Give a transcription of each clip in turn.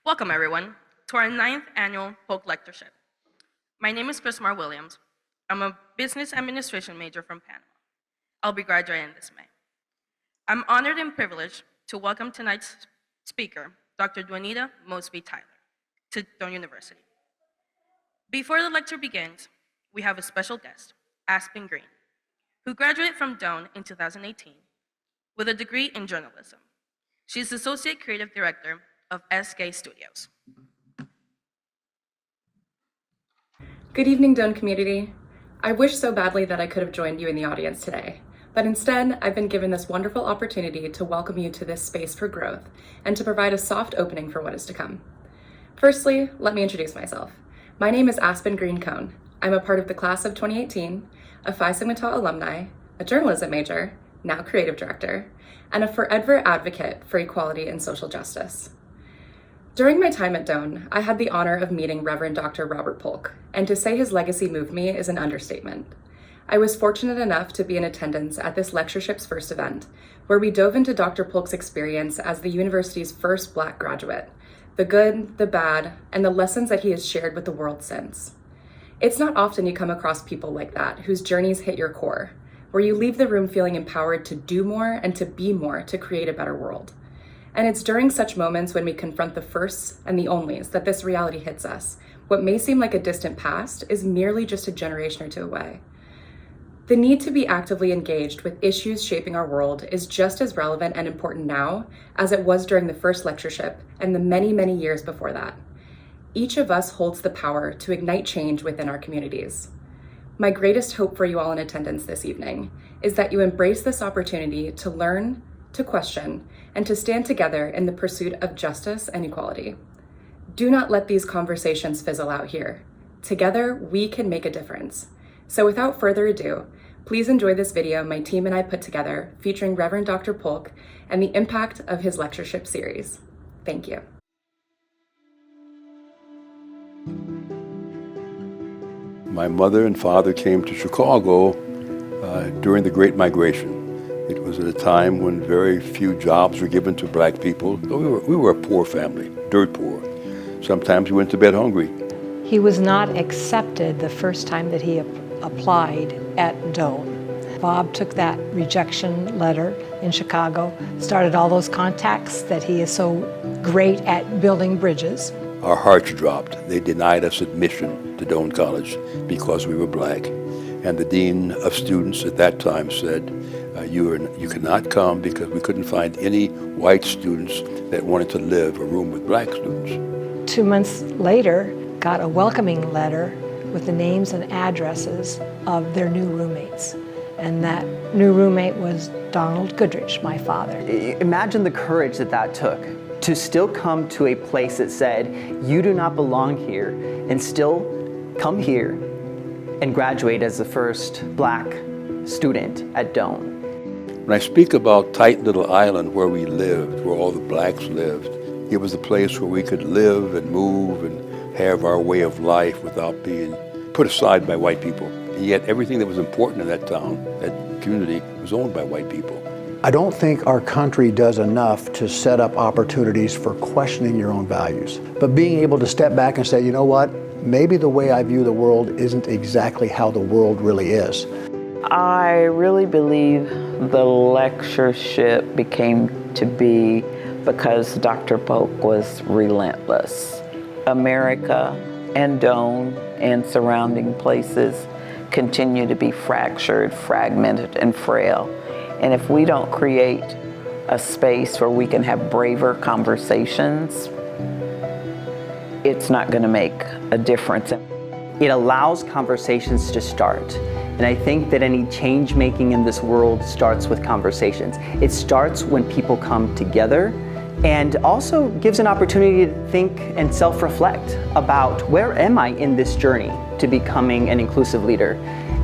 Welcome, everyone, to our 9th annual Polk Lectureship. My name is Chris Mar Williams. I'm a business administration major from Panama. I'll be graduating this May. I'm honored and privileged to welcome tonight's speaker, Dr. Dwinita Mosby Tyler, to Doane University. Before the lecture begins, we have a special guest, Aspen Green, who graduated from Doane in 2018 with a degree in journalism. She's the Associate Creative Director of SK Studios. Good evening, Doane community. I wish so badly that I could have joined you in the audience today, but instead I've been given this wonderful opportunity to welcome you to this space for growth and to provide a soft opening for what is to come. Firstly, let me introduce myself. My name is Aspen Green Cone. I'm a part of the class of 2018, a Phi Sigma Tau alumni, a journalism major, now creative director, and a forever advocate for equality and social justice. During my time at Doane, I had the honor of meeting Reverend Dr. Robert Polk, and to say his legacy moved me is an understatement. I was fortunate enough to be in attendance at this lectureship's first event, where we dove into Dr. Polk's experience as the university's first Black graduate, the good, the bad, and the lessons that he has shared with the world since. It's not often you come across people like that, whose journeys hit your core, where you leave the room feeling empowered to do more and to be more to create a better world. And it's during such moments when we confront the firsts and the onlys that this reality hits us. What may seem like a distant past is merely just a generation or two away. The need to be actively engaged with issues shaping our world is just as relevant and important now as it was during the first lectureship and the many, many years before that. Each of us holds the power to ignite change within our communities. My greatest hope for you all in attendance this evening is that you embrace this opportunity to learn, to question, and to stand together in the pursuit of justice and equality. Do not let these conversations fizzle out here. Together, we can make a difference. So without further ado, please enjoy this video my team and I put together featuring Reverend Dr. Polk and the impact of his lectureship series. Thank you. My mother and father came to Chicago during the Great Migration. It was at a time when very few jobs were given to Black people. So we were a poor family, dirt poor. Sometimes we went to bed hungry. He was not accepted the first time that he applied at Doane. Bob took that rejection letter in Chicago, started all those contacts that he is so great at building bridges. Our hearts dropped. They denied us admission to Doane College because we were Black. And the dean of students at that time said, you cannot come because we couldn't find any white students that wanted to live a room with Black students. 2 months later, got a welcoming letter with the names and addresses of their new roommates. And that new roommate was Donald Goodrich, my father. Imagine the courage that that took to still come to a place that said, you do not belong here, and still come here and graduate as the first Black student at Doane. When I speak about tight little island where we lived, where all the Blacks lived, it was a place where we could live and move and have our way of life without being put aside by white people. And yet everything that was important in that town, that community, was owned by white people. I don't think our country does enough to set up opportunities for questioning your own values. But being able to step back and say, you know what, maybe the way I view the world isn't exactly how the world really is. I really believe the lectureship became to be because Dr. Polk was relentless. America and Doane and surrounding places continue to be fractured, fragmented, and frail. And if we don't create a space where we can have braver conversations, it's not going to make a difference. It allows conversations to start. And I think that any change making in this world starts with conversations. It starts when people come together, and also gives an opportunity to think and self-reflect about where am I in this journey to becoming an inclusive leader.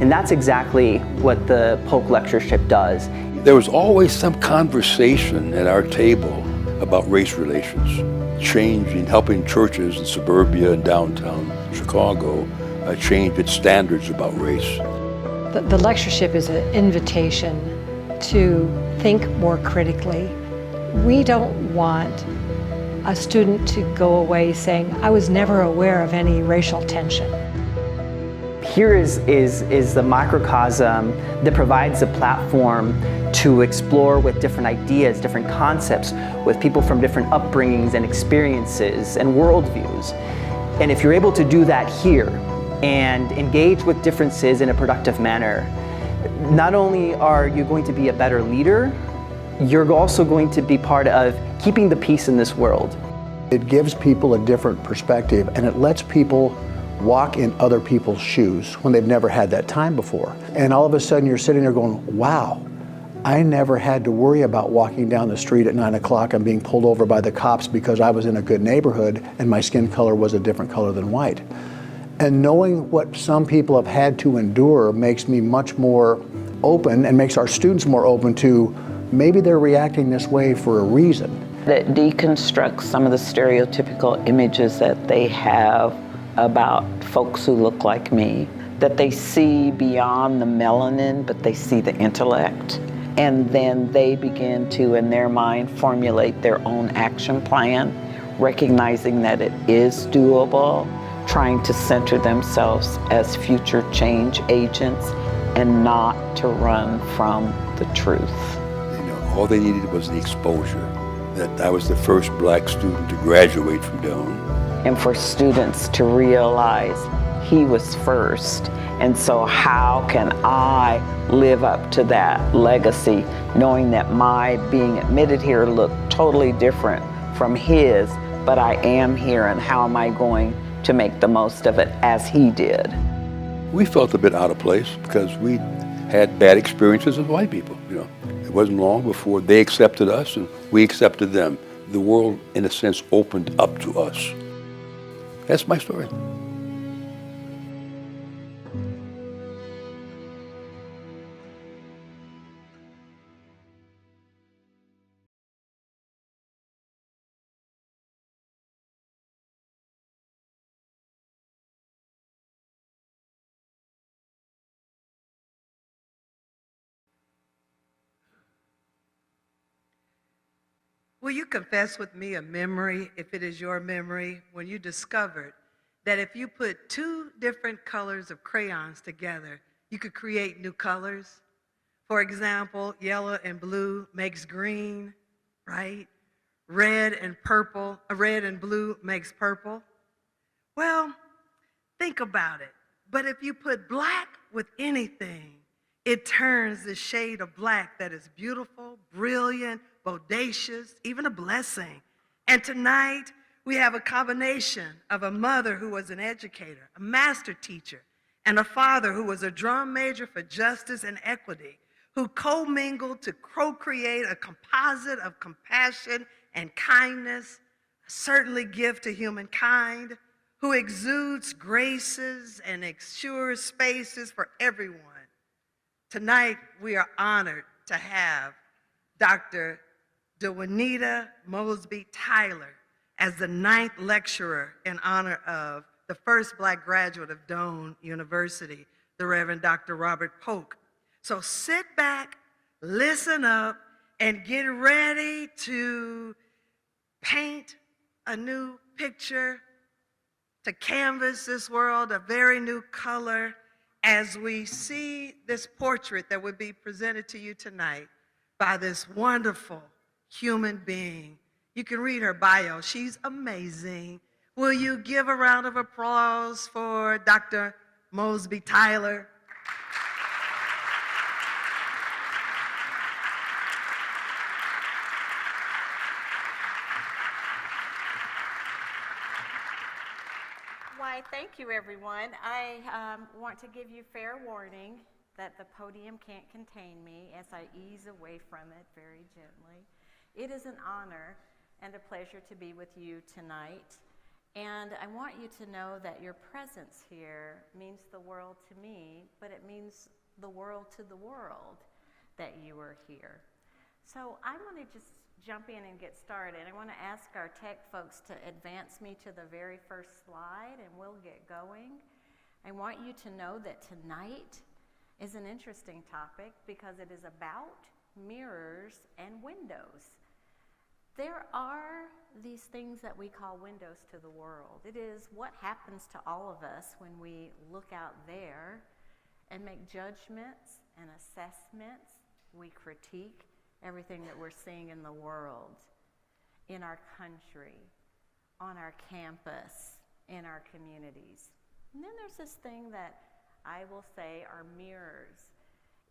And that's exactly what the Polk Lectureship does. There was always some conversation at our table about race relations, changing, helping churches in suburbia and downtown Chicago change its standards about race. The lectureship is an invitation to think more critically. We don't want a student to go away saying, I was never aware of any racial tension. Here is the microcosm that provides a platform to explore with different ideas, different concepts, with people from different upbringings and experiences and worldviews. And if you're able to do that here and engage with differences in a productive manner, not only are you going to be a better leader, you're also going to be part of keeping the peace in this world. It gives people a different perspective, and it lets people walk in other people's shoes when they've never had that time before. And all of a sudden you're sitting there going, wow, I never had to worry about walking down the street at 9 o'clock and being pulled over by the cops because I was in a good neighborhood and my skin color was a different color than white. And knowing what some people have had to endure makes me much more open and makes our students more open to maybe they're reacting this way for a reason. That deconstructs some of the stereotypical images that they have about folks who look like me, that they see beyond the melanin, but they see the intellect. And then they begin to, in their mind, formulate their own action plan, recognizing that it is doable, trying to center themselves as future change agents and not to run from the truth. All they needed was the exposure, that I was the first black student to graduate from Doane. And for students to realize he was first. And so how can I live up to that legacy, knowing that my being admitted here looked totally different from his, but I am here, and how am I going to make the most of it as he did? We felt a bit out of place because we had bad experiences with white people, It wasn't long before they accepted us and we accepted them. The world, in a sense, opened up to us. That's my story. Will you confess with me a memory, if it is your memory, when you discovered that if you put two different colors of crayons together, you could create new colors? For example, yellow and blue makes green, right? Red and blue makes purple. Well, think about it. But if you put black with anything, it turns the shade of black that is beautiful, brilliant, bodacious, even a blessing. And tonight, we have a combination of a mother who was an educator, a master teacher, and a father who was a drum major for justice and equity, who co-mingled to co-create a composite of compassion and kindness, certainly gift to humankind, who exudes graces and ensures spaces for everyone. Tonight, we are honored to have Dr. Dwinita Mosby Tyler as the 9th lecturer in honor of the first Black graduate of Doane University, the Reverend Dr. Robert Polk. So sit back, listen up, and get ready to paint a new picture, to canvas this world a very new color as we see this portrait that will be presented to you tonight by this wonderful human being. You can read her bio. She's amazing. Will you give a round of applause for Dr. Mosby Tyler? Why, thank you, everyone. I want to give you fair warning that the podium can't contain me as I ease away from it very gently. It is an honor and a pleasure to be with you tonight. And I want you to know that your presence here means the world to me, but it means the world to the world that you are here. So I want to just jump in and get started. I want to ask our tech folks to advance me to the very first slide, and we'll get going. I want you to know that tonight is an interesting topic because it is about mirrors and windows. There are these things that we call windows to the world. It is what happens to all of us when we look out there and make judgments and assessments. We critique everything that we're seeing in the world, in our country, on our campus, in our communities. And then there's this thing that I will say are mirrors.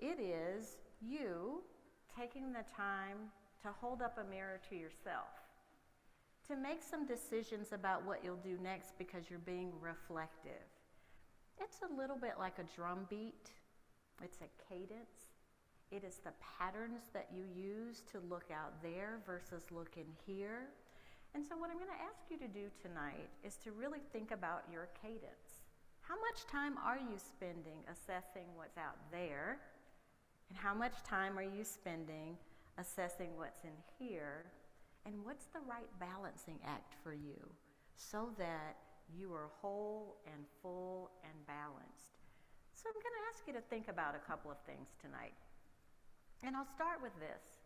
It is you taking the time to hold up a mirror to yourself, to make some decisions about what you'll do next because you're being reflective. It's a little bit like a drum beat. It's a cadence. It is the patterns that you use to look out there versus look in here. And so what I'm going to ask you to do tonight is to really think about your cadence. How much time are you spending assessing what's out there? And how much time are you spending assessing what's in here? And what's the right balancing act for you so that you are whole and full and balanced? So I'm going to ask you to think about a couple of things tonight. And I'll start with this.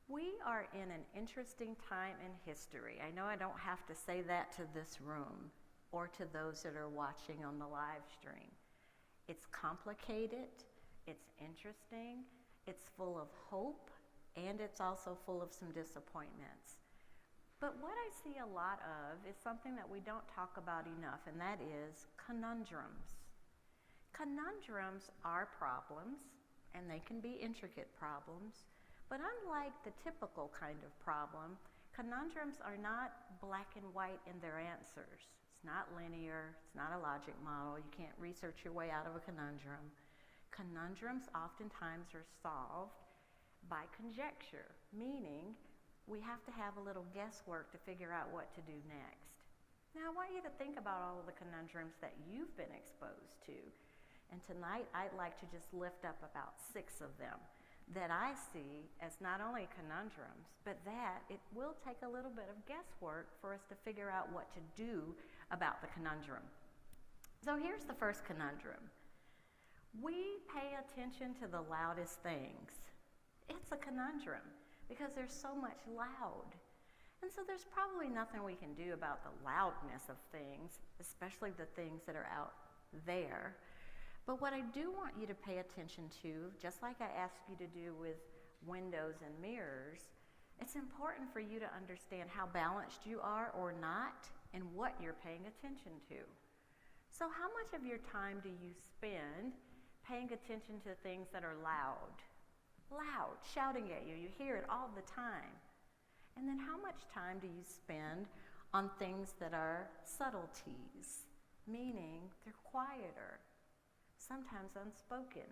We are in an interesting time in history. I know I don't have to say that to this room or to those that are watching on the live stream. It's complicated, it's interesting, it's full of hope, and it's also full of some disappointments. But what I see a lot of is something that we don't talk about enough, and that is conundrums. Conundrums are problems, and they can be intricate problems, but unlike the typical kind of problem, conundrums are not black and white in their answers. It's not linear, it's not a logic model, you can't research your way out of a conundrum. Conundrums oftentimes are solved by conjecture, meaning we have to have a little guesswork to figure out what to do next. Now I want you to think about all of the conundrums that you've been exposed to. And tonight I'd like to just lift up about 6 of them that I see as not only conundrums, but that it will take a little bit of guesswork for us to figure out what to do about the conundrum. So here's the first conundrum. We pay attention to the loudest things. It's a conundrum because there's so much loud. And so there's probably nothing we can do about the loudness of things, especially the things that are out there. But what I do want you to pay attention to, just like I asked you to do with windows and mirrors, it's important for you to understand how balanced you are or not and what you're paying attention to. So how much of your time do you spend paying attention to things that are loud? Loud, shouting at you. You hear it all the time. And then how much time do you spend on things that are subtleties, meaning they're quieter, sometimes unspoken.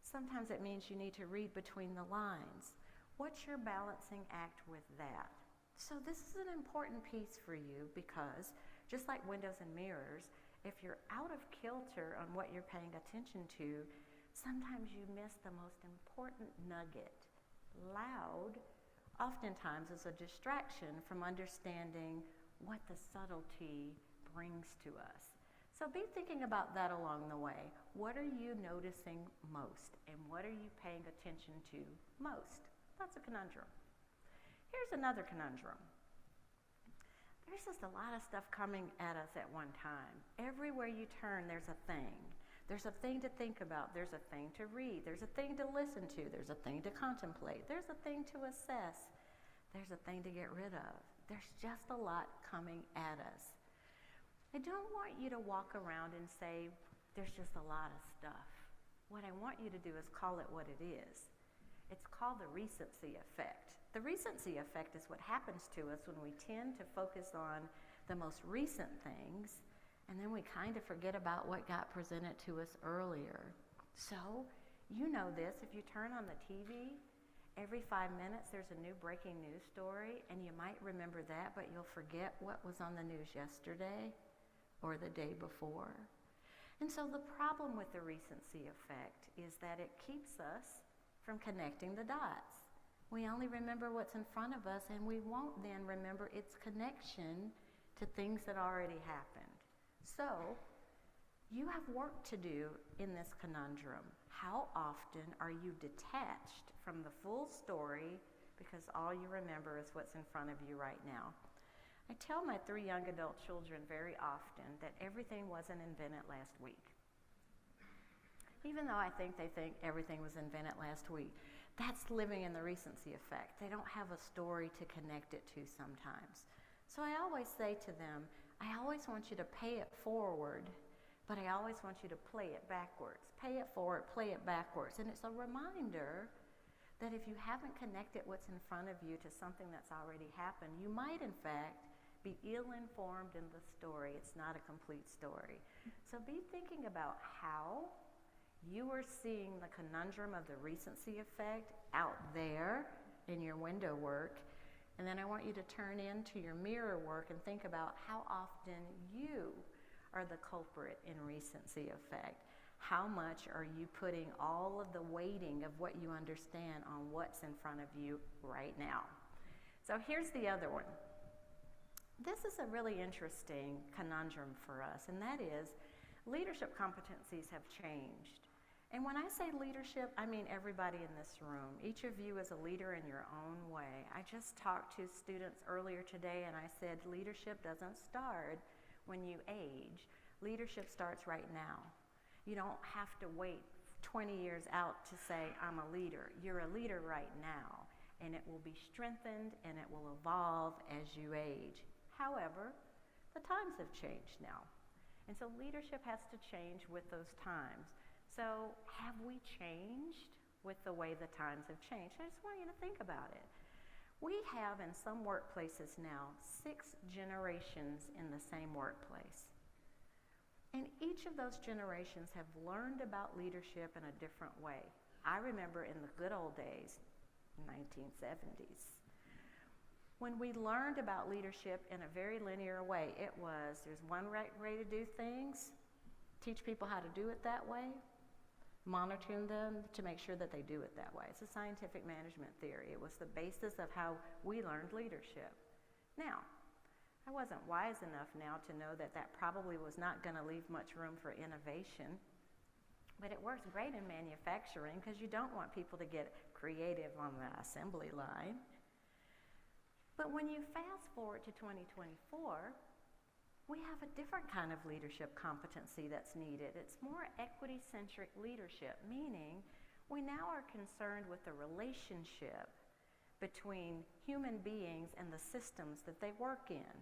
Sometimes it means you need to read between the lines. What's your balancing act with that? So this is an important piece for you because just like windows and mirrors, if you're out of kilter on what you're paying attention to, sometimes you miss the most important nugget. Loud oftentimes is a distraction from understanding what the subtlety brings to us. So be thinking about that along the way. What are you noticing most and what are you paying attention to most? That's a conundrum. Here's another conundrum. There's just a lot of stuff coming at us at one time. Everywhere you turn, there's a thing. There's a thing to think about. There's a thing to read. There's a thing to listen to. There's a thing to contemplate. There's a thing to assess. There's a thing to get rid of. There's just a lot coming at us. I don't want you to walk around and say, there's just a lot of stuff. What I want you to do is call it what it is. It's called the recency effect. The recency effect is what happens to us when we tend to focus on the most recent things, and then we kind of forget about what got presented to us earlier. So, you know this, if you turn on the TV, every 5 minutes there's a new breaking news story, and you might remember that, but you'll forget what was on the news yesterday or the day before. And so the problem with the recency effect is that it keeps us from connecting the dots. We only remember what's in front of us, and we won't then remember its connection to things that already happened. So you have work to do in this conundrum. How often are you detached from the full story because all you remember is what's in front of you right now. I tell my 3 young adult children very often that everything wasn't invented last week. Even though I think they think everything was invented last week, that's living in the recency effect. They don't have a story to connect it to sometimes. So I always say to them, I always want you to pay it forward, but I always want you to play it backwards. Pay it forward, play it backwards. And it's a reminder that if you haven't connected what's in front of you to something that's already happened, you might in fact be ill-informed in the story. It's not a complete story. So be thinking about how you are seeing the conundrum of the recency effect out there in your window work. And then I want you to turn into your mirror work and think about how often you are the culprit in recency effect. How much are you putting all of the weighting of what you understand on what's in front of you right now? So here's the other one. This is a really interesting conundrum for us, and that is leadership competencies have changed. And when I say leadership, I mean everybody in this room. Each of you is a leader in your own way. I just talked to students earlier today and I said leadership doesn't start when you age. Leadership starts right now. You don't have to wait 20 years out to say, I'm a leader. You're a leader right now, and it will be strengthened and it will evolve as you age. However, the times have changed now. And so leadership has to change with those times. So have we changed with the way the times have changed? I just want you to think about it. We have in some workplaces now 6 generations in the same workplace. And each of those generations have learned about leadership in a different way. I remember in the good old days, 1970s, when we learned about leadership in a very linear way. It was, there's one right way to do things, teach people how to do it that way, monitoring them to make sure that they do it that way. It's a scientific management theory. It was the basis of how we learned leadership. Now, I wasn't wise enough now to know that that probably was not going to leave much room for innovation, but it works great in manufacturing because you don't want people to get creative on the assembly line. But when you fast forward to 2024, we have a different kind of leadership competency that's needed. It's more equity-centric leadership, meaning we now are concerned with the relationship between human beings and the systems that they work in.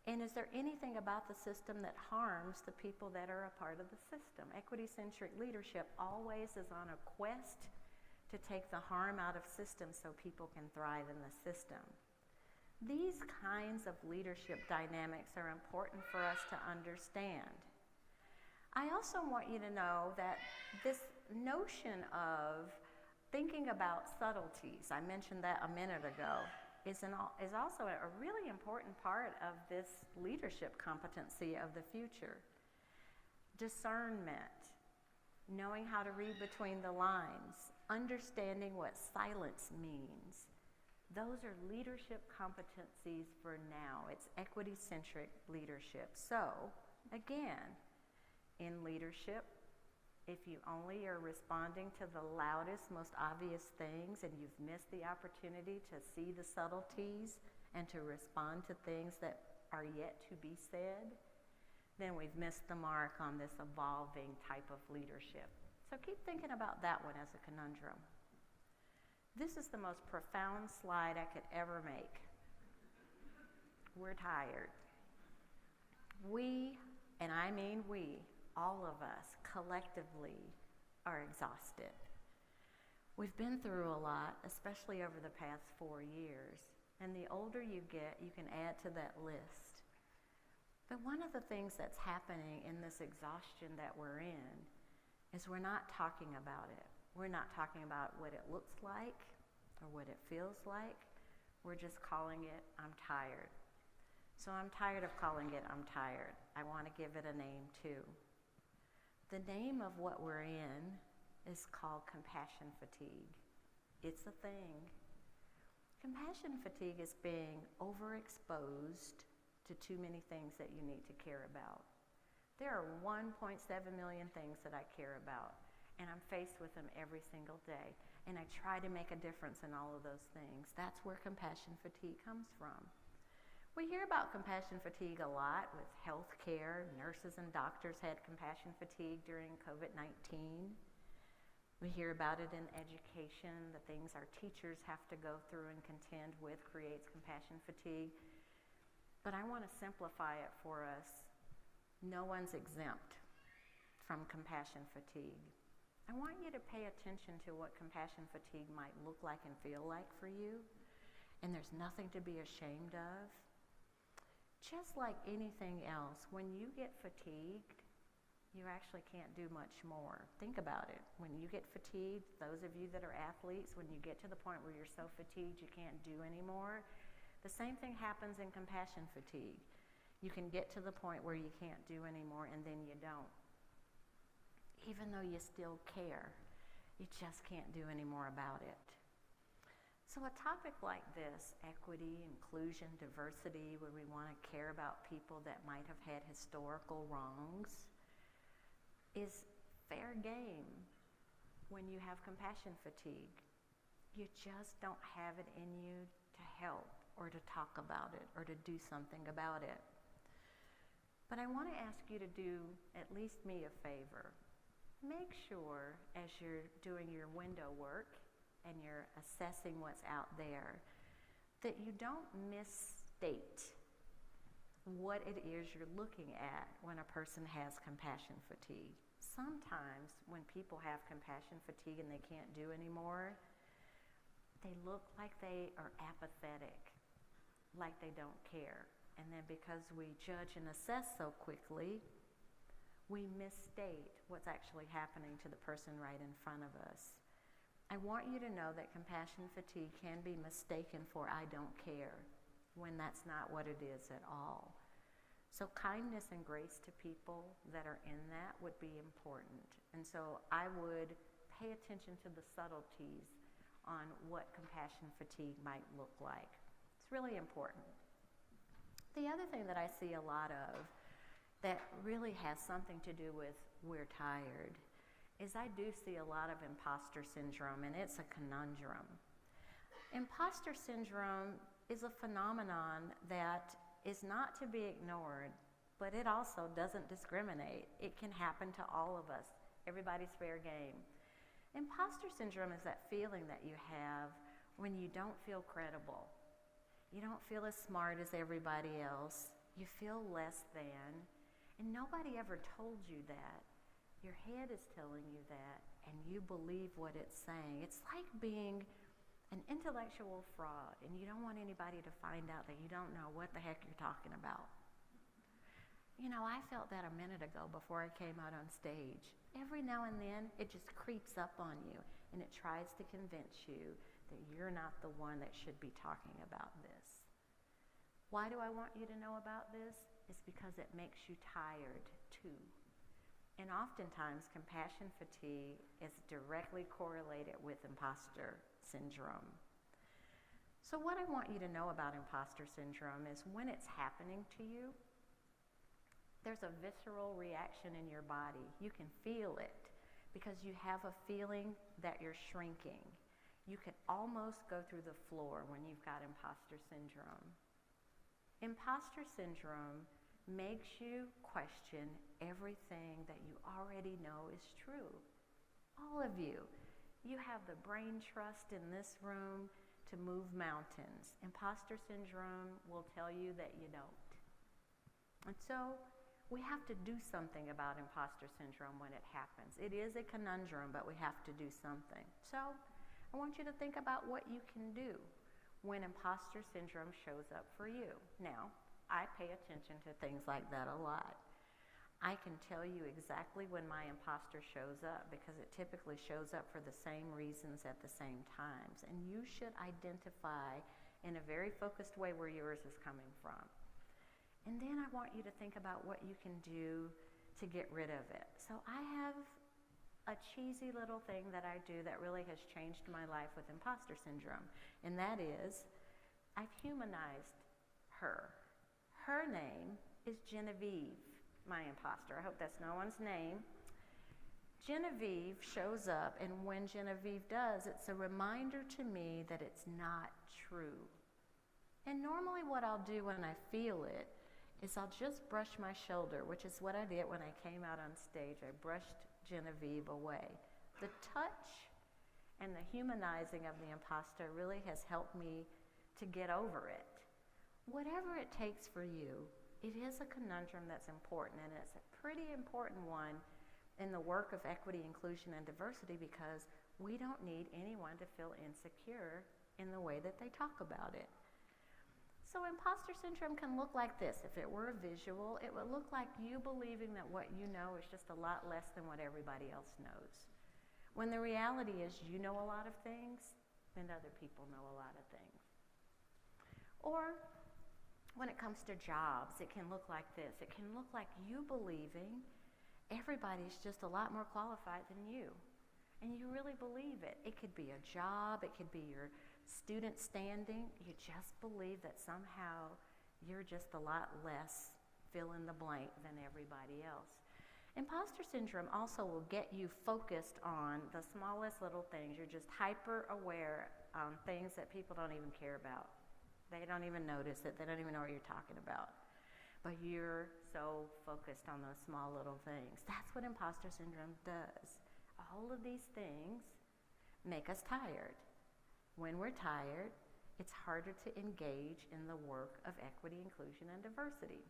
And is there anything about the system that harms the people that are a part of the system? Equity-centric leadership always is on a quest to take the harm out of systems so people can thrive in the system. These kinds of leadership dynamics are important for us to understand. I also want you to know that this notion of thinking about subtleties, I mentioned that a minute ago, is also a really important part of this leadership competency of the future. Discernment, knowing how to read between the lines, understanding what silence means. Those are leadership competencies for now. It's equity-centric leadership. So, again, in leadership, if you only are responding to the loudest, most obvious things and you've missed the opportunity to see the subtleties and to respond to things that are yet to be said, then we've missed the mark on this evolving type of leadership. So keep thinking about that one as a conundrum. This is the most profound slide I could ever make. We're tired. We, and I mean we, all of us collectively are exhausted. We've been through a lot, especially over the past 4 years. And the older you get, you can add to that list. But one of the things that's happening in this exhaustion that we're in is we're not talking about it. We're not talking about what it looks like or what it feels like. We're just calling it, I'm tired. So I'm tired of calling it, I'm tired. I want to give it a name too. The name of what we're in is called compassion fatigue. It's a thing. Compassion fatigue is being overexposed to too many things that you need to care about. There are 1.7 million things that I care about, and I'm faced with them every single day. and I try to make a difference in all of those things. That's where compassion fatigue comes from. We hear about compassion fatigue a lot with healthcare. Nurses and doctors had compassion fatigue during COVID-19. We hear about it in education. The things our teachers have to go through and contend with creates compassion fatigue. But I want to simplify it for us. No one's exempt from compassion fatigue. I want you to pay attention to what compassion fatigue might look like and feel like for you. And there's nothing to be ashamed of. Just like anything else, when you get fatigued, you actually can't do much more. Think about it. When you get fatigued, those of you that are athletes, when you get to the point where you're so fatigued you can't do anymore, the same thing happens in compassion fatigue. You can get to the point where you can't do anymore and then you don't. Even though you still care, you just can't do any more about it. So a topic like this, equity, inclusion, diversity, where we want to care about people that might have had historical wrongs, is fair game when you have compassion fatigue. You just don't have it in you to help or to talk about it or to do something about it. But I want to ask you to do at least me a favor. Make sure as you're doing your window work and you're assessing what's out there that you don't misstate what it is you're looking at when a person has compassion fatigue. Sometimes when people have compassion fatigue and they can't do anymore, they look like they are apathetic, like they don't care. And then because we judge and assess so quickly, we misstate what's actually happening to the person right in front of us. I want you to know that compassion fatigue can be mistaken for I don't care, when that's not what it is at all. So kindness and grace to people that are in that would be important. And so I would pay attention to the subtleties on what compassion fatigue might look like. It's really important. The other thing that I see a lot of that really has something to do with we're tired is I do see a lot of imposter syndrome, and it's a conundrum. Imposter syndrome is a phenomenon that is not to be ignored, but it also doesn't discriminate. It can happen to all of us. Everybody's fair game. Imposter syndrome is that feeling that you have when you don't feel credible. You don't feel as smart as everybody else. You feel less than. And nobody ever told you that. Your head is telling you that, and you believe what it's saying. It's like being an intellectual fraud, and you don't want anybody to find out that you don't know what the heck you're talking about. You know, I felt that a minute ago before I came out on stage. Every now and then, it just creeps up on you, and it tries to convince you that you're not the one that should be talking about this. Why do I want you to know about this? It's because it makes you tired, too. And oftentimes, compassion fatigue is directly correlated with imposter syndrome. So what I want you to know about imposter syndrome is when it's happening to you, there's a visceral reaction in your body. You can feel it because you have a feeling that you're shrinking. You can almost go through the floor when you've got imposter syndrome. Imposter syndrome makes you question everything that you already know is true. All of you. You have the brain trust in this room to move mountains. Imposter syndrome will tell you that you don't. And so we have to do something about imposter syndrome when it happens. It is a conundrum, but we have to do something. So I want you to think about what you can do when imposter syndrome shows up for you. Now, I pay attention to things like that a lot. I can tell you exactly when my imposter shows up because it typically shows up for the same reasons at the same times. And you should identify in a very focused way where yours is coming from. And then I want you to think about what you can do to get rid of it. So I have a cheesy little thing that I do that really has changed my life with imposter syndrome. And that is, I've humanized her. Her name is Genevieve, my imposter. I hope that's no one's name. Genevieve shows up, and when Genevieve does, it's a reminder to me that it's not true. And normally what I'll do when I feel it is I'll just brush my shoulder, which is what I did when I came out on stage. I brushed Genevieve away. The touch and the humanizing of the imposter really has helped me to get over it. Whatever it takes for you, it is a conundrum that's important, and it's a pretty important one in the work of equity, inclusion, and diversity, because we don't need anyone to feel insecure in the way that they talk about it. So imposter syndrome can look like this. If it were a visual, it would look like you believing that what you know is just a lot less than what everybody else knows. When the reality is you know a lot of things, and other people know a lot of things. Or when it comes to jobs, it can look like this. It can look like you believing everybody's just a lot more qualified than you. And you really believe it. It could be a job, it could be your student standing. You just believe that somehow you're just a lot less fill in the blank than everybody else. Imposter syndrome also will get you focused on the smallest little things. You're just hyper aware on things that people don't even care about. They don't even notice it. They don't even know what you're talking about. But you're so focused on those small little things. That's what imposter syndrome does. All of these things make us tired. When we're tired, it's harder to engage in the work of equity, inclusion, and diversity,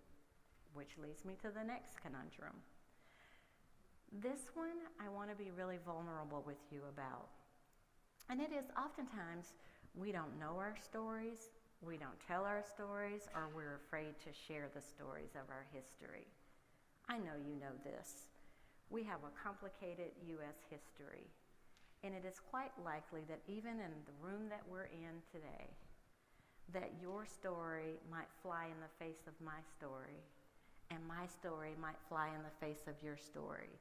which leads me to the next conundrum. This one I want to be really vulnerable with you about. And it is oftentimes we don't know our stories, we don't tell our stories, or we're afraid to share the stories of our history. I know you know this. We have a complicated U.S. history, and it is quite likely that even in the room that we're in today, that your story might fly in the face of my story, and my story might fly in the face of your story.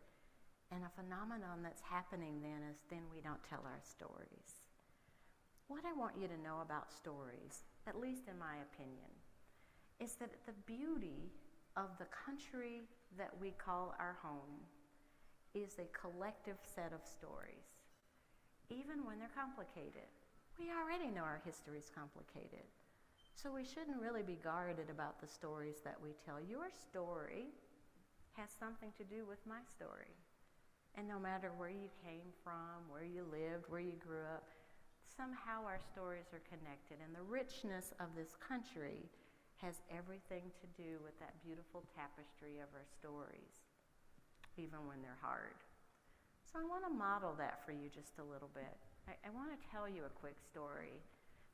And a phenomenon that's happening then is we don't tell our stories. What I want you to know about stories, at least in my opinion, is that the beauty of the country that we call our home is a collective set of stories, even when they're complicated. We already know our history is complicated, so we shouldn't really be guarded about the stories that we tell. Your story has something to do with my story. And no matter where you came from, where you lived, where you grew up, somehow our stories are connected. And the richness of this country has everything to do with that beautiful tapestry of our stories, even when they're hard. So I want to model that for you just a little bit. I want to tell you a quick story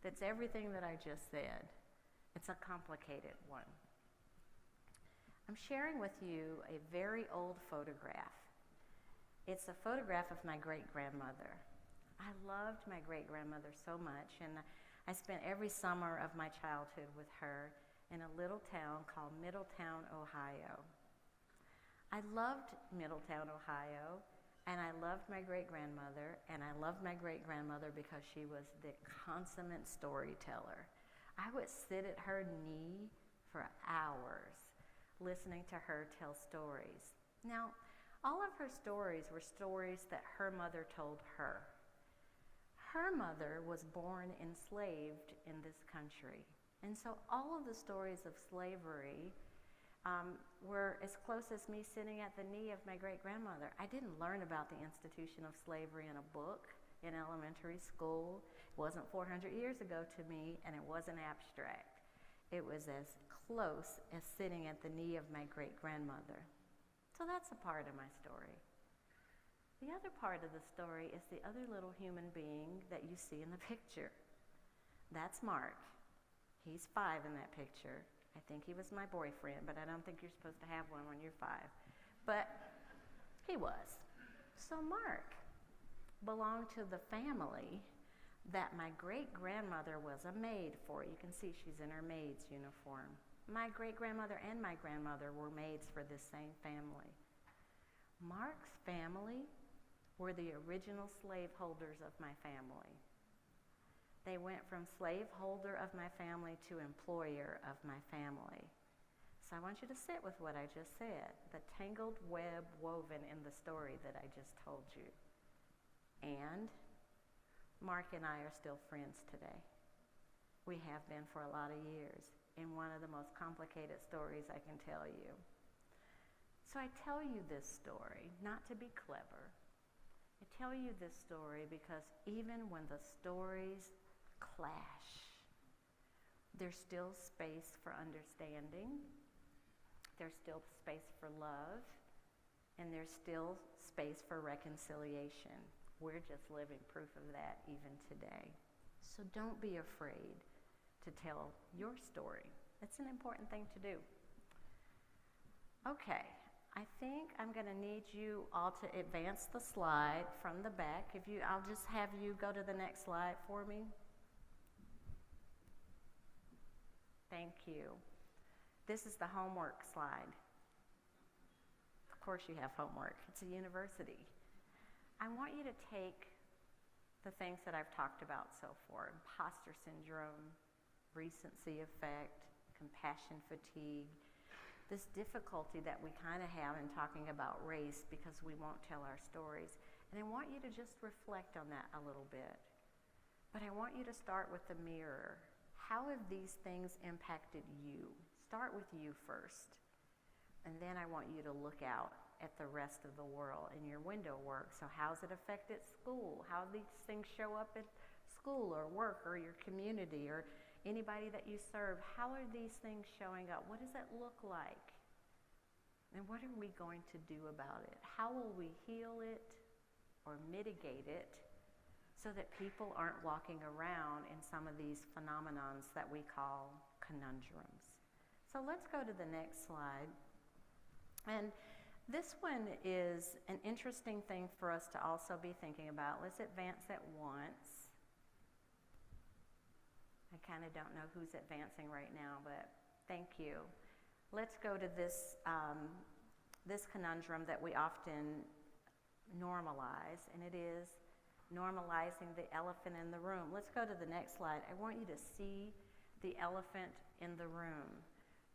that's everything that I just said. It's a complicated one. I'm sharing with you a very old photograph. It's a photograph of my great-grandmother. I loved my great-grandmother so much, and I spent every summer of my childhood with her in a little town called Middletown, Ohio. I loved Middletown, Ohio, and I loved my great-grandmother, and I loved my great-grandmother because she was the consummate storyteller. I would sit at her knee for hours listening to her tell stories. Now, all of her stories were stories that her mother told her. Her mother was born enslaved in this country. And so all of the stories of slavery were as close as me sitting at the knee of my great-grandmother. I didn't learn about the institution of slavery in a book in elementary school. It wasn't 400 years ago to me, and it wasn't abstract. It was as close as sitting at the knee of my great-grandmother. So that's a part of my story. The other part of the story is the other little human being that you see in the picture. That's Mark. He's 5 in that picture. I think he was my boyfriend, but I don't think you're supposed to have one when you're 5. But he was. So Mark belonged to the family that my great-grandmother was a maid for. You can see she's in her maid's uniform. My great-grandmother and my grandmother were maids for this same family. Mark's family were the original slaveholders of my family. They went from slaveholder of my family to employer of my family. So I want you to sit with what I just said, the tangled web woven in the story that I just told you. And Mark and I are still friends today. We have been for a lot of years, in one of the most complicated stories I can tell you. So I tell you this story not to be clever. I tell you this story because even when the stories clash, there's still space for understanding, there's still space for love, and there's still space for reconciliation. We're just living proof of that even today. So don't be afraid to tell your story. It's an important thing to do. Okay, I think I'm going to need you all to advance the slide from the back. I'll just have you go to the next slide for me. Thank you. This is the homework slide. Of course you have homework. It's a university. I want you to take the things that I've talked about so far: imposter syndrome, recency effect, compassion fatigue, this difficulty that we kind of have in talking about race because we won't tell our stories. And I want you to just reflect on that a little bit. But I want you to start with the mirror. How have these things impacted you? Start with you first. And then I want you to look out at the rest of the world in your window work. So how's it affected school? How do these things show up at school or work or your community or anybody that you serve? How are these things showing up? What does it look like? And what are we going to do about it? How will we heal it or mitigate it so that people aren't walking around in some of these phenomenons that we call conundrums? So let's go to the next slide. And this one is an interesting thing for us to also be thinking about. Let's advance it once. I kind of don't know who's advancing right now, but thank you. Let's go to this, this conundrum that we often normalize, and it is normalizing the elephant in the room. Let's go to the next slide. I want you to see the elephant in the room.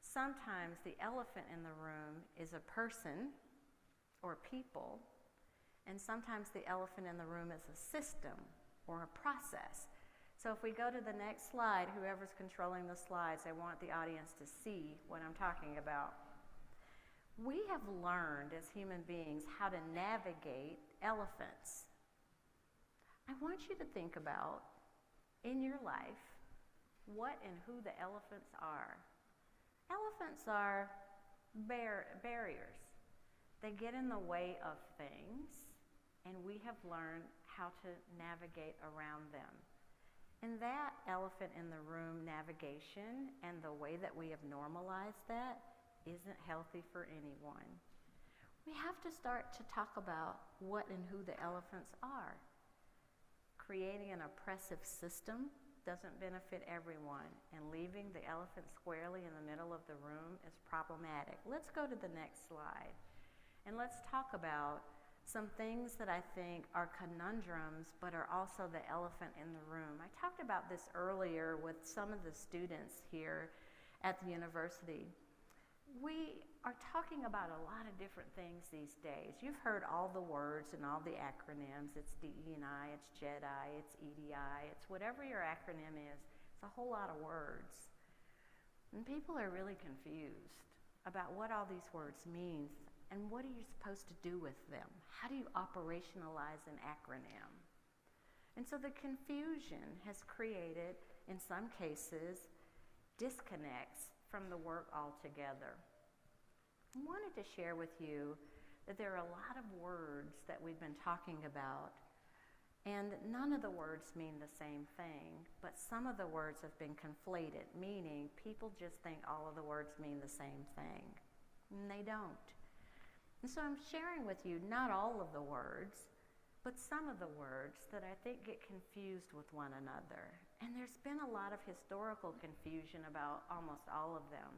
Sometimes the elephant in the room is a person or people, and sometimes the elephant in the room is a system or a process. So if we go to the next slide, whoever's controlling the slides, I want the audience to see what I'm talking about. We have learned as human beings how to navigate elephants. I want you to think about, in your life, what and who the elephants are. Elephants are barriers. They get in the way of things, and we have learned how to navigate around them. And that elephant in the room navigation and the way that we have normalized that isn't healthy for anyone. We have to start to talk about what and who the elephants are. Creating an oppressive system doesn't benefit everyone, and leaving the elephant squarely in the middle of the room is problematic. Let's go to the next slide, and let's talk about some things that I think are conundrums, but are also the elephant in the room. I talked about this earlier with some of the students here at the university. We are talking about a lot of different things these days. You've heard all the words and all the acronyms. It's DE&I, it's JEDI, it's EDI, it's whatever your acronym is. It's a whole lot of words. And people are really confused about what all these words mean and what are you supposed to do with them? How do you operationalize an acronym? And so the confusion has created, in some cases, disconnects from the work altogether. I wanted to share with you that there are a lot of words that we've been talking about, and none of the words mean the same thing, but some of the words have been conflated, meaning people just think all of the words mean the same thing, and they don't. And so I'm sharing with you not all of the words, but some of the words that I think get confused with one another. And there's been a lot of historical confusion about almost all of them.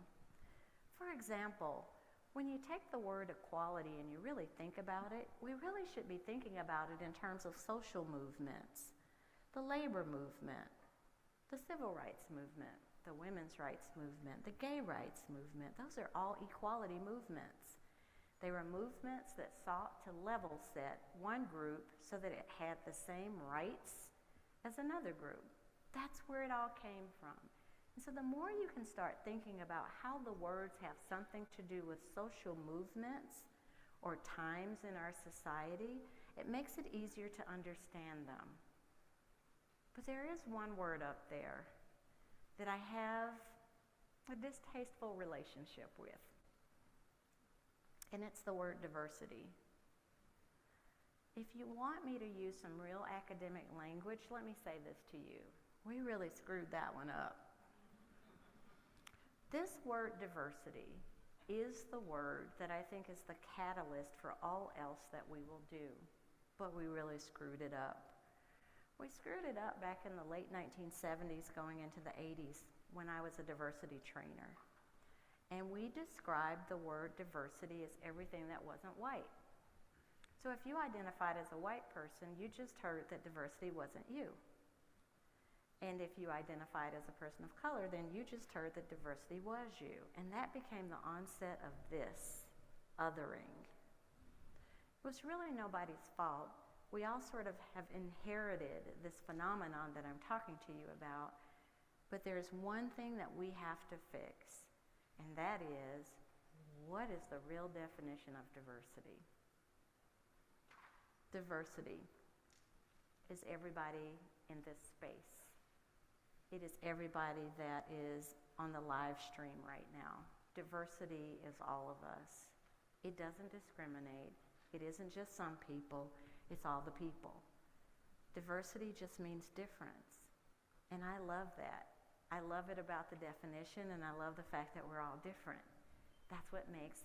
For example, when you take the word equality and you really think about it, we really should be thinking about it in terms of social movements, the labor movement, the civil rights movement, the women's rights movement, the gay rights movement. Those are all equality movements. They were movements that sought to level set one group so that it had the same rights as another group. That's where it all came from. And so the more you can start thinking about how the words have something to do with social movements or times in our society, it makes it easier to understand them. But there is one word up there that I have a distasteful relationship with, and it's the word diversity. If you want me to use some real academic language, let me say this to you. We really screwed that one up. This word diversity is the word that I think is the catalyst for all else that we will do, but we really screwed it up. We screwed it up back in the late 1970s going into the 80s when I was a diversity trainer. And we described the word diversity as everything that wasn't white. So if you identified as a white person, you just heard that diversity wasn't you. And if you identified as a person of color, then you just heard that diversity was you. And that became the onset of this othering. It was really nobody's fault. We all sort of have inherited this phenomenon that I'm talking to you about. But there's one thing that we have to fix, and that is, what is the real definition of diversity? Diversity is everybody in this space. It is everybody that is on the live stream right now. Diversity is all of us. It doesn't discriminate. It isn't just some people, it's all the people. Diversity just means difference. And I love that. I love it about the definition, and I love the fact that we're all different. That's what makes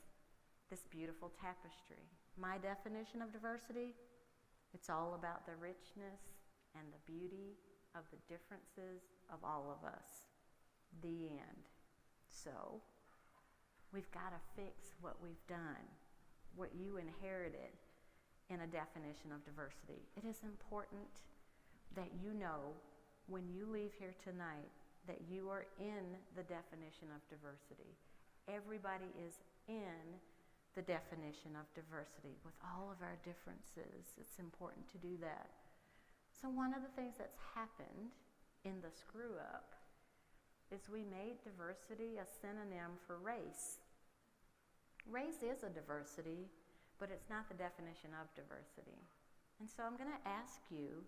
this beautiful tapestry. My definition of diversity, it's all about the richness and the beauty of the differences of all of us. The end. So, we've got to fix what we've done, what you inherited in a definition of diversity. It is important that you know when you leave here tonight that you are in the definition of diversity. Everybody is in the definition of diversity with all of our differences. It's important to do that. So one of the things that's happened in the screw up is we made diversity a synonym for race. Race is a diversity, but it's not the definition of diversity. And so I'm going to ask you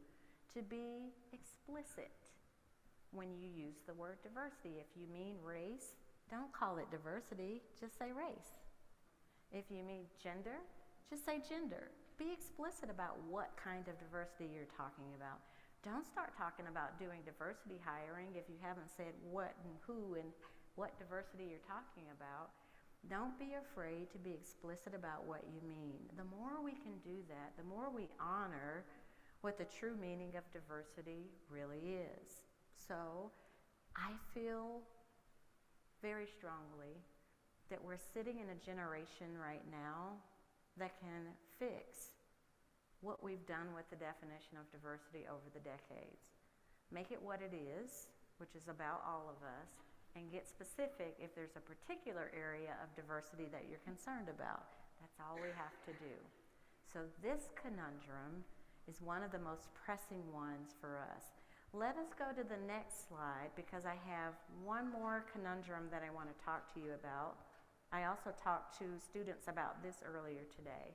to be explicit when you use the word diversity. If you mean race, don't call it diversity, just say race. If you mean gender, just say gender. Be explicit about what kind of diversity you're talking about. Don't start talking about doing diversity hiring if you haven't said what and who and what diversity you're talking about. Don't be afraid to be explicit about what you mean. The more we can do that, the more we honor what the true meaning of diversity really is. So I feel very strongly that we're sitting in a generation right now that can fix what we've done with the definition of diversity over the decades. Make it what it is, which is about all of us, and get specific if there's a particular area of diversity that you're concerned about. That's all we have to do. So this conundrum is one of the most pressing ones for us. Let us go to the next slide because I have one more conundrum that I want to talk to you about. I also talked to students about this earlier today.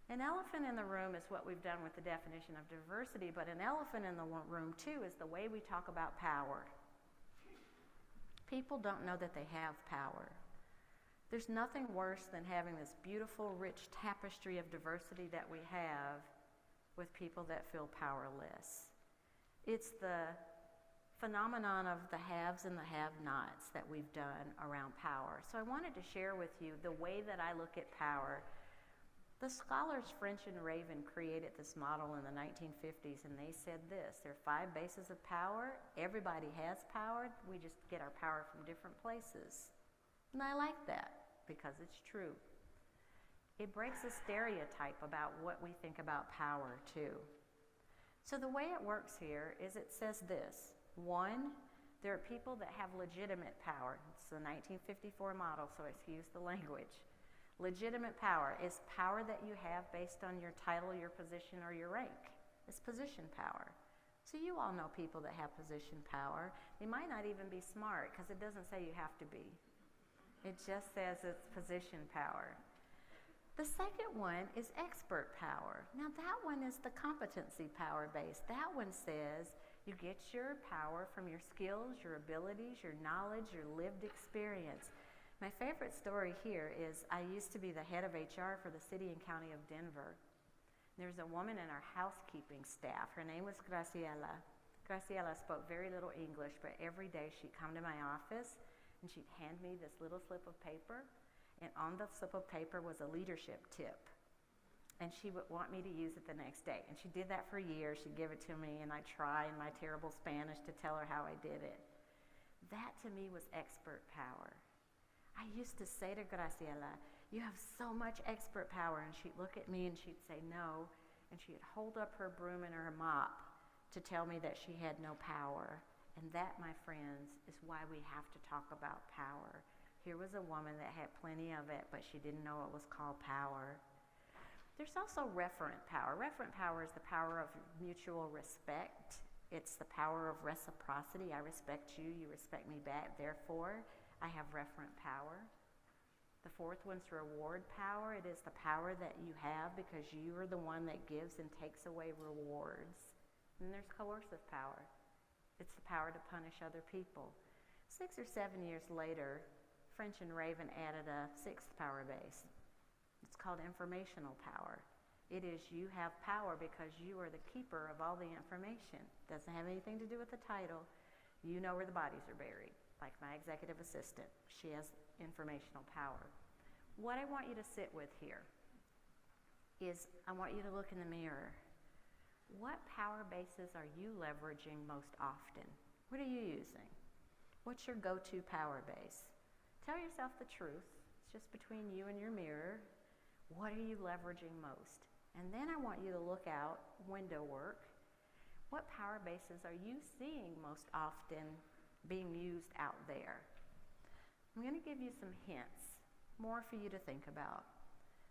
An elephant in the room is what we've done with the definition of diversity, but an elephant in the room too is the way we talk about power. People don't know that they have power. There's nothing worse than having this beautiful, rich tapestry of diversity that we have with people that feel powerless. It's the phenomenon of the haves and the have-nots that we've done around power. So I wanted to share with you the way that I look at power. The scholars French and Raven created this model in the 1950s, and they said this: there are 5 bases of power. Everybody has power. We just get our power from different places. And I like that because it's true. It breaks a stereotype about what we think about power, too. So the way it works here is it says this: 1, There are people that have legitimate power. It's the 1954 model, so excuse the language. Legitimate power is power that you have based on your title, your position, or your rank. It's position power. So you all know people that have position power. They might not even be smart, because it doesn't say you have to be. It just says it's position power. The second one is expert power. Now that one is the competency power base. That one says you get your power from your skills, your abilities, your knowledge, your lived experience. My favorite story here is I used to be the head of HR for the city and county of Denver. There's a woman in our housekeeping staff. Her name was Graciela. Graciela spoke very little English, but every day she'd come to my office and she'd hand me this little slip of paper. And on the slip of paper was a leadership tip. And she would want me to use it the next day. And she did that for years. She'd give it to me, and I'd try in my terrible Spanish to tell her how I did it. That to me was expert power. I used to say to Graciela, "You have so much expert power." And she'd look at me and she'd say no. And she'd hold up her broom and her mop to tell me that she had no power. And that, my friends, is why we have to talk about power. Here was a woman that had plenty of it, but she didn't know it was called power. There's also referent power. Referent power is the power of mutual respect. It's the power of reciprocity. I respect you, you respect me back. Therefore, I have referent power. The fourth one's reward power. It is the power that you have because you are the one that gives and takes away rewards. And there's coercive power. It's the power to punish other people. 6 or 7 years later, French and Raven added a sixth power base. It's called informational power. It is you have power because you are the keeper of all the information. Doesn't have anything to do with the title. You know where the bodies are buried, like my executive assistant. She has informational power. What I want you to sit with here is I want you to look in the mirror. What power bases are you leveraging most often? What are you using? What's your go-to power base? Tell yourself the truth. It's just between you and your mirror. What are you leveraging most? And then I want you to look out, window work. What power bases are you seeing most often being used out there? I'm going to give you some hints, more for you to think about.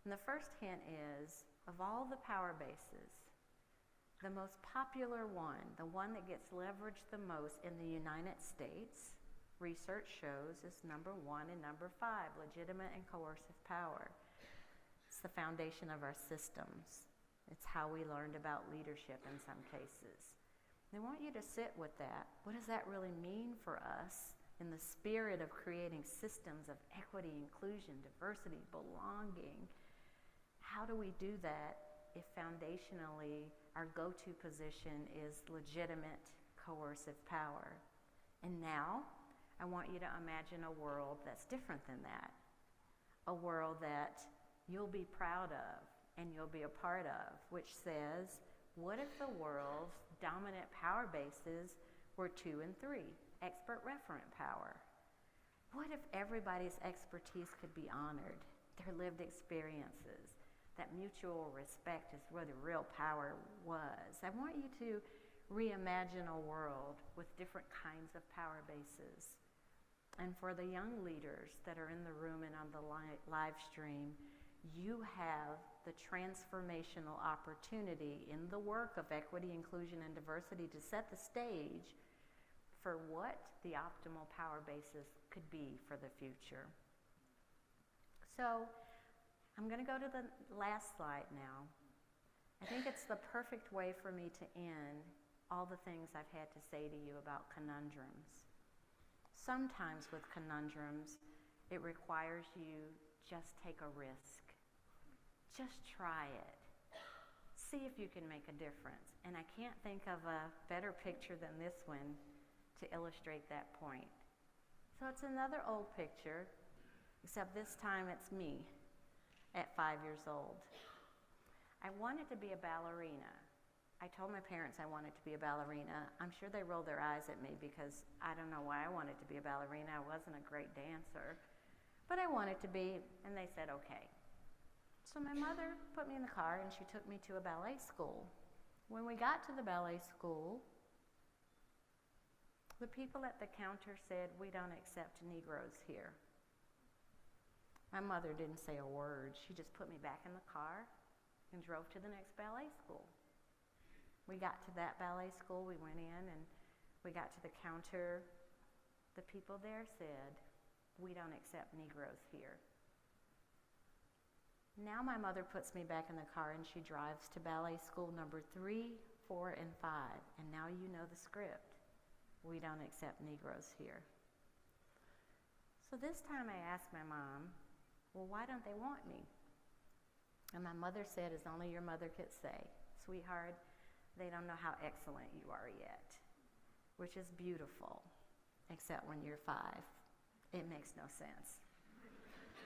And the first hint is, of all the power bases, the most popular one, the one that gets leveraged the most in the United States, research shows is number 1 and number 5, legitimate and coercive power. It's the foundation of our systems. It's how we learned about leadership in some cases. I want you to sit with that. What does that really mean for us in the spirit of creating systems of equity, inclusion, diversity, belonging? How do we do that if foundationally our go-to position is legitimate, coercive power? And now, I want you to imagine a world that's different than that. A world that you'll be proud of and you'll be a part of, which says, what if the world's dominant power bases were 2 and 3, expert referent power? What if everybody's expertise could be honored, their lived experiences? That mutual respect is where the real power was. I want you to reimagine a world with different kinds of power bases. And for the young leaders that are in the room and on the live stream, you have the transformational opportunity in the work of equity, inclusion, and diversity to set the stage for what the optimal power basis could be for the future. So I'm going to go to the last slide now. I think it's the perfect way for me to end all the things I've had to say to you about conundrums. Sometimes with conundrums, it requires you just take a risk. Just try it. See if you can make a difference. And I can't think of a better picture than this one to illustrate that point. So it's another old picture, except this time it's me at 5 years old. I wanted to be a ballerina. I told my parents I wanted to be a ballerina. I'm sure they rolled their eyes at me because I don't know why I wanted to be a ballerina. I wasn't a great dancer, but I wanted to be, and they said, okay. So my mother put me in the car and she took me to a ballet school. When we got to the ballet school, The people at the counter said, "We don't accept Negroes here." My mother didn't say a word. She just put me back in the car and drove to the next ballet school. We got to that ballet school, we went in and we got to the counter. The people there said, "We don't accept Negroes here." Now my mother puts me back in the car and she drives to ballet school number 3, 4, and 5. And now you know the script. "We don't accept Negroes here." So this time I asked my mom, "Well, why don't they want me?" And my mother said, as only your mother could say, "Sweetheart, they don't know how excellent you are yet," which is beautiful, except when you're 5. It makes no sense.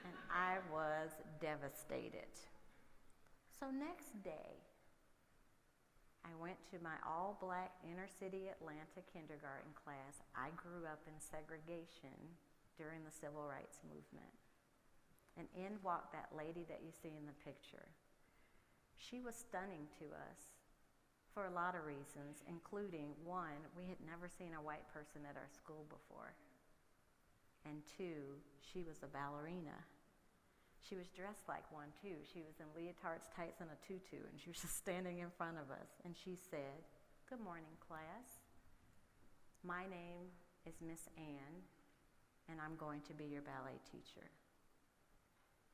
And I was devastated. So next day, I went to my all-black inner-city Atlanta kindergarten class. I grew up in segregation during the Civil Rights Movement. And in walked that lady that you see in the picture. She was stunning to us for a lot of reasons, including, 1, we had never seen a white person at our school before. And 2, she was a ballerina. She was dressed like one too. She was in leotards, tights, and a tutu, and she was just standing in front of us. And she said, "Good morning, class. My name is Miss Ann, and I'm going to be your ballet teacher."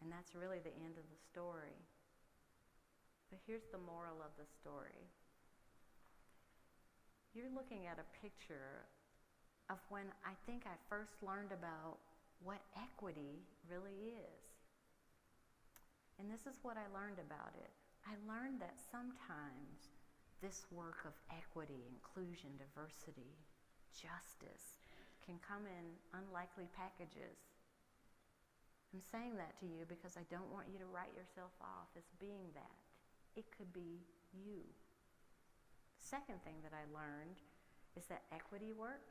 And that's really the end of the story. But here's the moral of the story. You're looking at a picture of when I think I first learned about what equity really is. And this is what I learned about it. I learned that sometimes this work of equity, inclusion, diversity, justice can come in unlikely packages. I'm saying that to you because I don't want you to write yourself off as being that. It could be you. Second thing that I learned is that equity work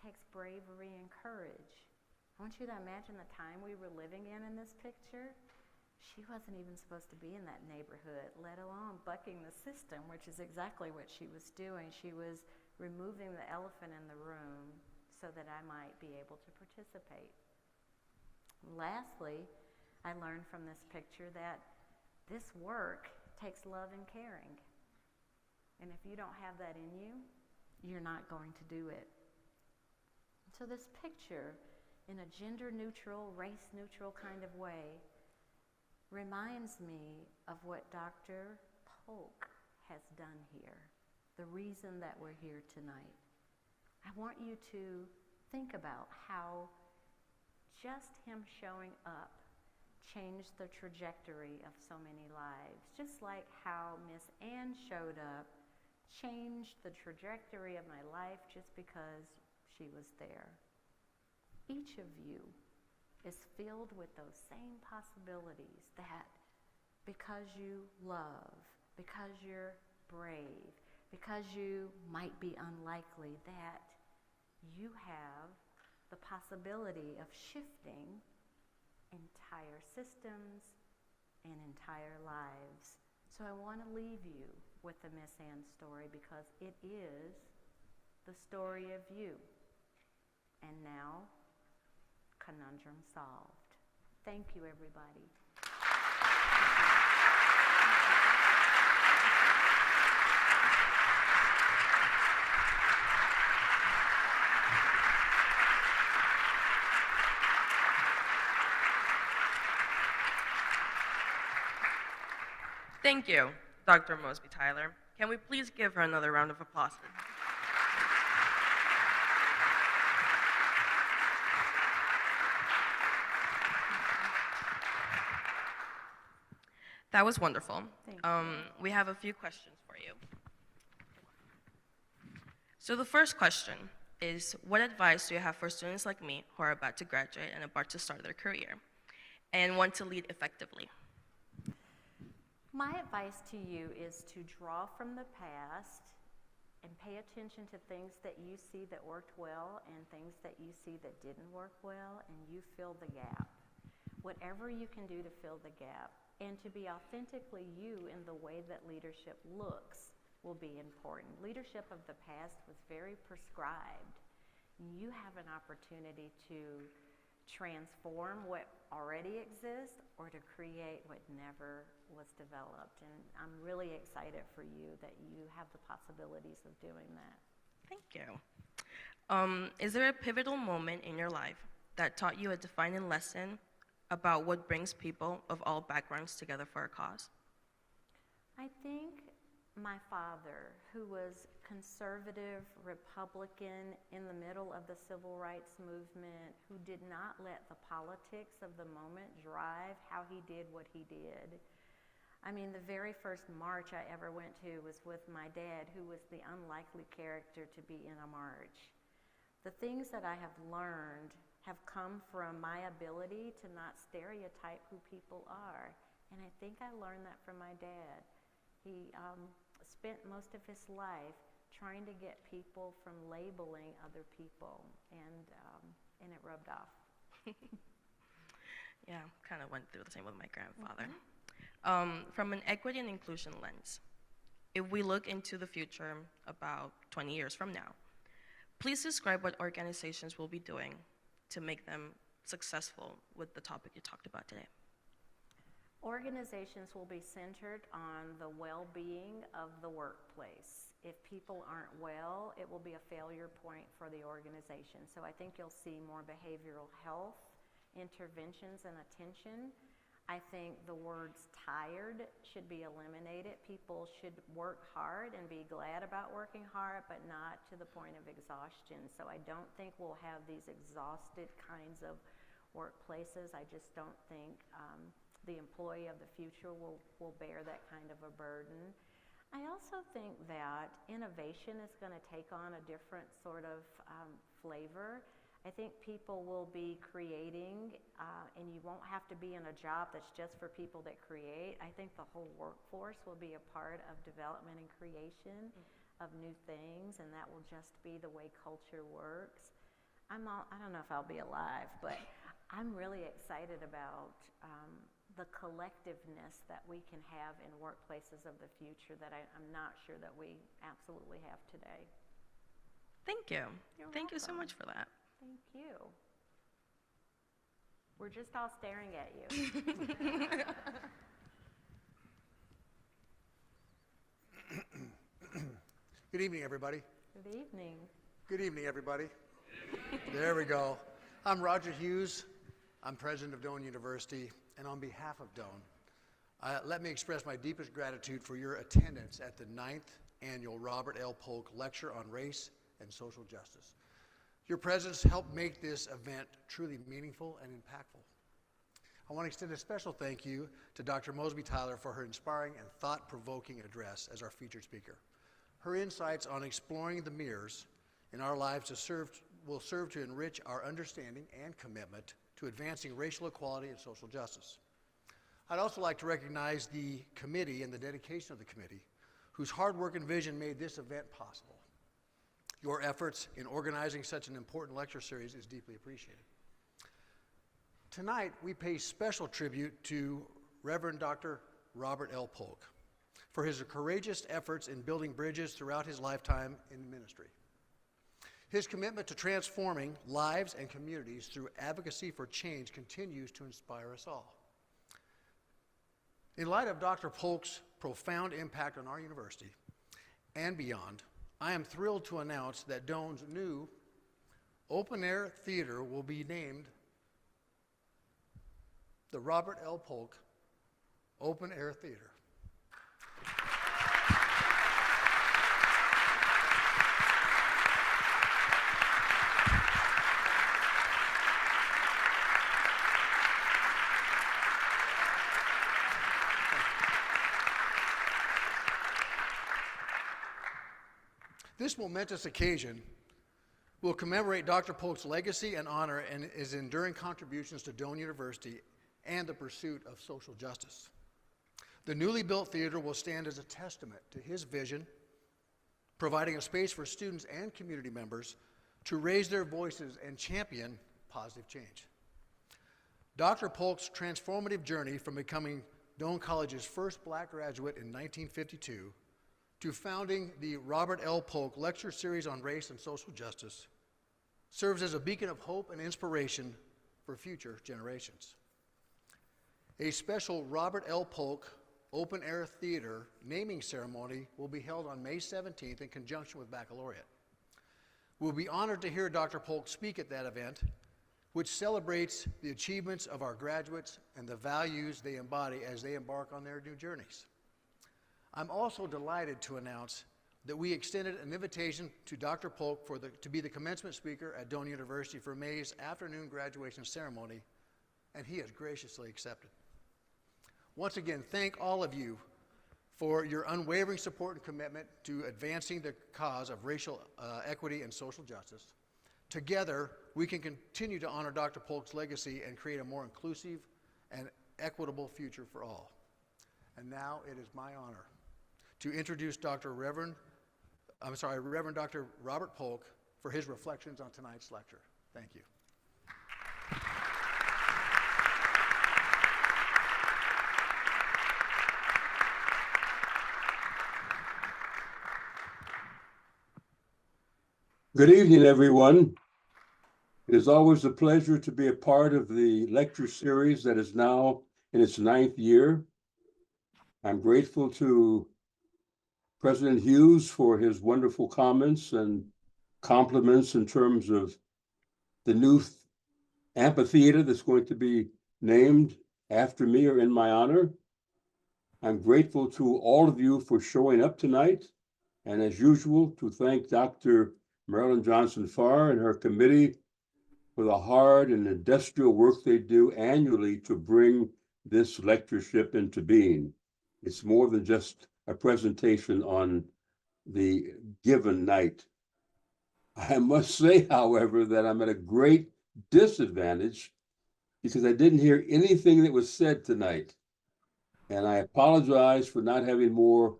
takes bravery and courage. I want you to imagine the time we were living in this picture. She wasn't even supposed to be in that neighborhood, let alone bucking the system, which is exactly what she was doing. She was removing the elephant in the room so that I might be able to participate. Lastly, I learned from this picture that this work takes love and caring. And if you don't have that in you, you're not going to do it. So this picture, in a gender-neutral, race-neutral kind of way, reminds me of what Dr. Polk has done here, the reason that we're here tonight. I want you to think about how just him showing up changed the trajectory of so many lives, just like how Miss Ann showed up changed the trajectory of my life just because she was there. Each of you is filled with those same possibilities, that because you love, because you're brave, because you might be unlikely, that you have the possibility of shifting entire systems and entire lives. So I want to leave you with the Miss Ann story because it is the story of you. And now, conundrum solved. Thank you, everybody. Thank you, Dr. Mosby Tyler. Can we please give her another round of applause? That was wonderful. Thank you. We have a few questions for you. So the first question is, what advice do you have for students like me who are about to graduate and about to start their career and want to lead effectively? My advice to you is to draw from the past and pay attention to things that you see that worked well and things that you see that didn't work well, and you fill the gap. Whatever you can do to fill the gap, and to be authentically you in the way that leadership looks will be important. Leadership of the past was very prescribed. You have an opportunity to transform what already exists or to create what never was developed. And I'm really excited for you that you have the possibilities of doing that. Thank you. Is there a pivotal moment in your life that taught you a defining lesson about what brings people of all backgrounds together for a cause? I think my father, who was conservative Republican in the middle of the civil rights movement, who did not let the politics of the moment drive how he did what he did. I mean, the very first march I ever went to was with my dad, who was the unlikely character to be in a march. The things that I have learned have come from my ability to not stereotype who people are. And I think I learned that from my dad. He spent most of his life trying to get people from labeling other people, and it rubbed off. Yeah, kind of went through the same with my grandfather. From an equity and inclusion lens, if we look into the future about 20 years from now, please describe what organizations will be doing to make them successful with the topic you talked about today. Organizations will be centered on the well-being of the workplace. If people aren't well, it will be a failure point for the organization. So I think you'll see more behavioral health interventions and attention. I think the words tired should be eliminated. People should work hard and be glad about working hard, but not to the point of exhaustion. So I don't think we'll have these exhausted kinds of workplaces. I just don't think the employee of the future will bear that kind of a burden. I also think that innovation is going to take on a different sort of flavor. I think people will be creating, and you won't have to be in a job that's just for people that create. I think the whole workforce will be a part of development and creation of new things, and that will just be the way culture works. I don't know if I'll be alive, but I'm really excited about the collectiveness that we can have in workplaces of the future that I'm not sure that we absolutely have today. Thank you. You're Thank you so welcome. much for that. Thank you. We're just all staring at you. Good evening, everybody. Good evening. Good evening, everybody. There we go. I'm Roger Hughes. I'm president of Doane University, and on behalf of Doane, let me express my deepest gratitude for your attendance at the 9th Annual Robert L. Polk Lecture on Race and Social Justice. Your presence helped make this event truly meaningful and impactful. I want to extend a special thank you to Dr. Mosby Tyler for her inspiring and thought-provoking address as our featured speaker. Her insights on exploring the mirrors in our lives will serve to enrich our understanding and commitment to advancing racial equality and social justice. I'd also like to recognize the committee and the dedication of the committee, whose hard work and vision made this event possible. Your efforts in organizing such an important lecture series is deeply appreciated. Tonight, we pay special tribute to Reverend Dr. Robert L. Polk for his courageous efforts in building bridges throughout his lifetime in ministry. His commitment to transforming lives and communities through advocacy for change continues to inspire us all. In light of Dr. Polk's profound impact on our university and beyond, I am thrilled to announce that Doane's new open-air theater will be named the Robert L. Polk Open Air Theater. This momentous occasion will commemorate Dr. Polk's legacy and honor and his enduring contributions to Doane University and the pursuit of social justice. The newly built theater will stand as a testament to his vision, providing a space for students and community members to raise their voices and champion positive change. Dr. Polk's transformative journey from becoming Doane College's first black graduate in 1952 to founding the Robert L. Polk Lecture Series on Race and Social Justice serves as a beacon of hope and inspiration for future generations. A special Robert L. Polk open-air theater naming ceremony will be held on May 17th in conjunction with Baccalaureate. We'll be honored to hear Dr. Polk speak at that event, which celebrates the achievements of our graduates and the values they embody as they embark on their new journeys. I'm also delighted to announce that we extended an invitation to Dr. Polk to be the commencement speaker at Doane University for May's afternoon graduation ceremony, and he has graciously accepted. Once again, thank all of you for your unwavering support and commitment to advancing the cause of racial equity and social justice. Together, we can continue to honor Dr. Polk's legacy and create a more inclusive and equitable future for all. And now it is my honor to introduce Reverend Dr. Robert Polk for his reflections on tonight's lecture. Thank you. Good evening, everyone. It is always a pleasure to be a part of the lecture series that is now in its 9th year. I'm grateful to President Hughes for his wonderful comments and compliments in terms of the new amphitheater that's going to be named after me or in my honor. I'm grateful to all of you for showing up tonight, and as usual, to thank Dr. Marilyn Johnson Farr and her committee for the hard and industrial work they do annually to bring this lectureship into being. It's more than just a presentation on the given night. I must say, however, that I'm at a great disadvantage because I didn't hear anything that was said tonight. And I apologize for not having more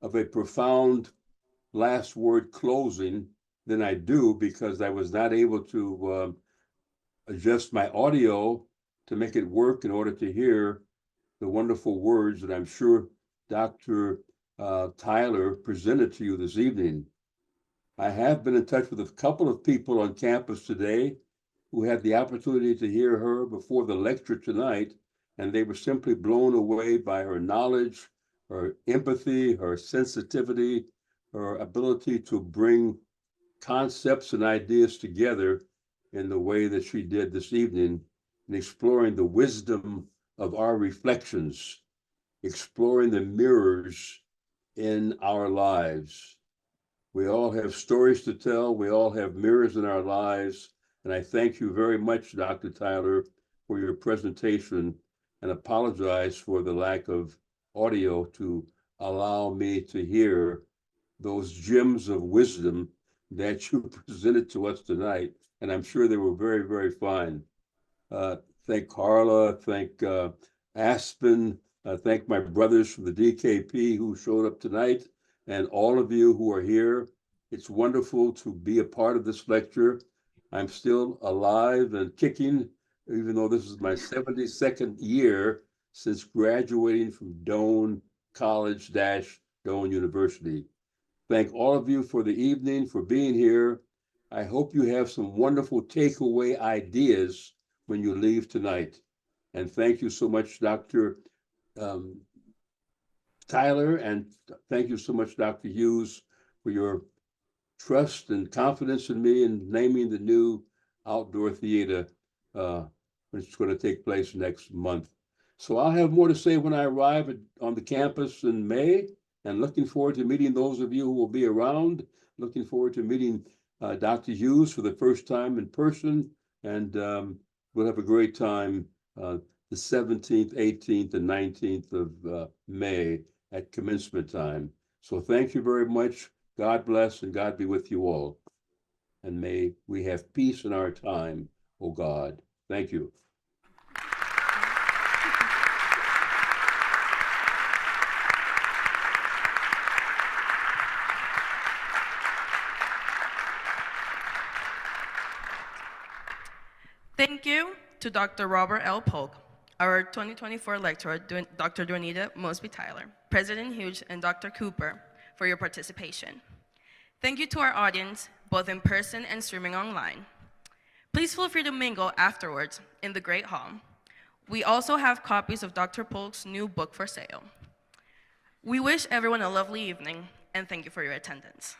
of a profound last word closing than I do because I was not able to adjust my audio to make it work in order to hear the wonderful words that I'm sure Dr. Tyler presented to you this evening. I have been in touch with a couple of people on campus today who had the opportunity to hear her before the lecture tonight, and they were simply blown away by her knowledge, her empathy, her sensitivity, her ability to bring concepts and ideas together in the way that she did this evening, in exploring the wisdom of our reflections, exploring the mirrors in our lives. We all have stories to tell. We all have mirrors in our lives. And I thank you very much, Dr. Tyler, for your presentation, and apologize for the lack of audio to allow me to hear those gems of wisdom that you presented to us tonight. And I'm sure they were very, very fine. Thank Carla, thank Aspen, thank my brothers from the DKP who showed up tonight, and all of you who are here. It's wonderful to be a part of this lecture. I'm still alive and kicking, even though this is my 72nd year since graduating from Doane College - Doane University. Thank all of you for the evening, for being here. I hope you have some wonderful takeaway ideas when you leave tonight. And thank you so much, Dr. Tyler, and thank you so much, Dr. Hughes, for your trust and confidence in me in naming the new outdoor theater, which is going to take place next month. So I'll have more to say when I arrive on the campus in May, and looking forward to meeting those of you who will be around, looking forward to meeting Dr. Hughes for the first time in person, and we'll have a great time the 17th, 18th, and 19th of May at commencement time. So thank you very much. God bless and God be with you all. And may we have peace in our time, oh God. Thank you. Thank you to Dr. Robert L. Polk, our 2024 lecturer, Dr. Dwinita Mosby Tyler, President Hughes, and Dr. Cooper for your participation. Thank you to our audience, both in person and streaming online. Please feel free to mingle afterwards in the Great Hall. We also have copies of Dr. Polk's new book for sale. We wish everyone a lovely evening, and thank you for your attendance.